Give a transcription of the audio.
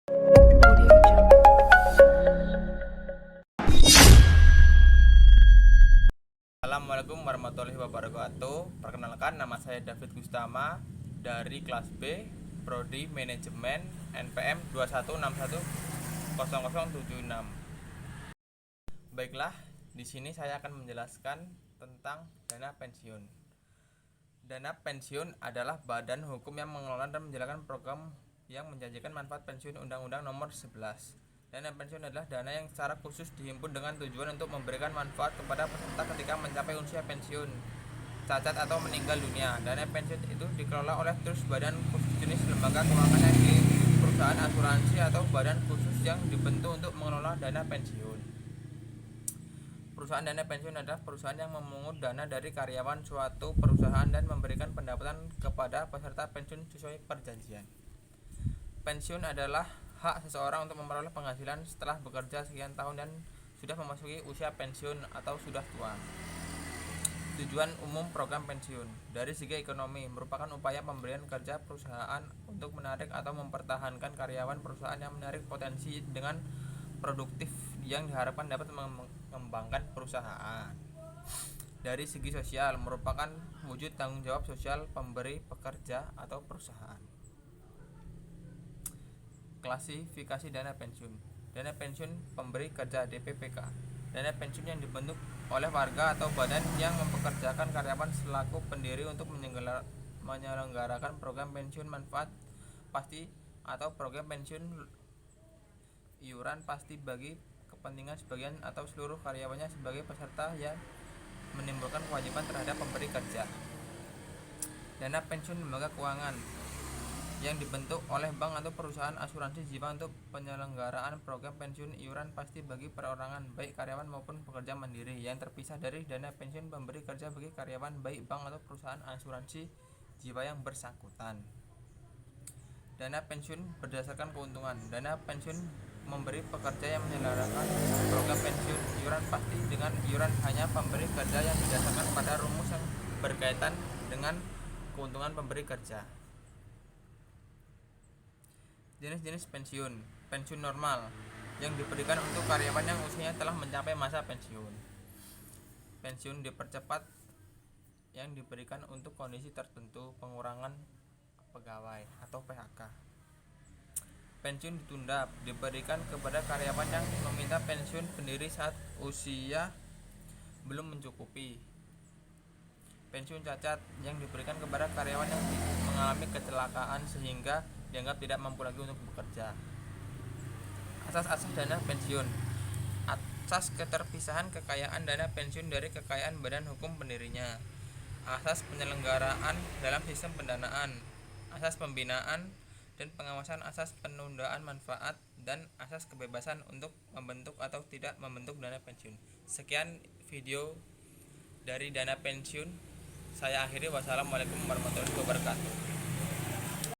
Assalamualaikum warahmatullahi wabarakatuh. Perkenalkan, nama saya David Gustama dari kelas B, Prodi Manajemen, NPM 21610076. Baiklah, di sini saya akan menjelaskan tentang dana pensiun. Dana pensiun adalah badan hukum yang mengelola dan menjalankan program yang menjanjikan manfaat pensiun Undang-Undang Nomor 11. Dana pensiun adalah dana yang secara khusus dihimpun dengan tujuan untuk memberikan manfaat kepada peserta ketika mencapai usia pensiun, cacat atau meninggal dunia. Dana pensiun itu dikelola oleh terus badan khusus jenis lembaga keuangan yang di perusahaan asuransi atau badan khusus yang dibentuk untuk mengelola dana pensiun. Perusahaan dana pensiun adalah perusahaan yang memungut dana dari karyawan suatu perusahaan dan memberikan pendapatan kepada peserta pensiun sesuai perjanjian. Pensiun adalah hak seseorang untuk memperoleh penghasilan setelah bekerja sekian tahun dan sudah memasuki usia pensiun atau sudah tua. Tujuan umum program pensiun dari segi ekonomi merupakan upaya pemberian kerja perusahaan untuk menarik atau mempertahankan karyawan perusahaan yang menarik potensi dengan produktif yang diharapkan dapat mengembangkan perusahaan. Dari segi sosial merupakan wujud tanggung jawab sosial pemberi pekerja atau perusahaan. Klasifikasi dana pensiun. Dana pensiun pemberi kerja (DPPK). Dana pensiun yang dibentuk oleh warga atau badan yang mempekerjakan karyawan selaku pendiri untuk menyelenggarakan program pensiun manfaat pasti atau program pensiun iuran pasti bagi kepentingan sebagian atau seluruh karyawannya sebagai peserta yang menimbulkan kewajiban terhadap pemberi kerja. Dana pensiun lembaga keuangan yang dibentuk oleh bank atau perusahaan asuransi jiwa untuk penyelenggaraan program pensiun iuran pasti bagi perorangan baik karyawan maupun pekerja mandiri yang terpisah dari dana pensiun pemberi kerja bagi karyawan baik bank atau perusahaan asuransi jiwa yang bersangkutan. Dana pensiun berdasarkan keuntungan. Dana pensiun memberi pekerja yang menyelenggarakan program pensiun iuran pasti dengan iuran hanya pemberi kerja yang didasarkan pada rumus yang berkaitan dengan keuntungan pemberi kerja. Jenis-jenis pensiun. Pensiun normal yang diberikan untuk karyawan yang usianya telah mencapai masa pensiun. Pensiun dipercepat yang diberikan untuk kondisi tertentu, pengurangan pegawai atau PHK. Pensiun ditunda diberikan kepada karyawan yang meminta pensiun pendiri saat usia belum mencukupi. Pensiun cacat yang diberikan kepada karyawan yang mengalami kecelakaan sehingga dianggap tidak mampu lagi untuk bekerja. Asas-asas dana pensiun. Asas keterpisahan kekayaan dana pensiun dari kekayaan badan hukum pendirinya. Asas penyelenggaraan dalam sistem pendanaan. Asas pembinaan dan pengawasan, asas penundaan manfaat, dan asas kebebasan untuk membentuk atau tidak membentuk dana pensiun. Sekian video dari dana pensiun. Saya akhiri. Wassalamualaikum warahmatullahi wabarakatuh.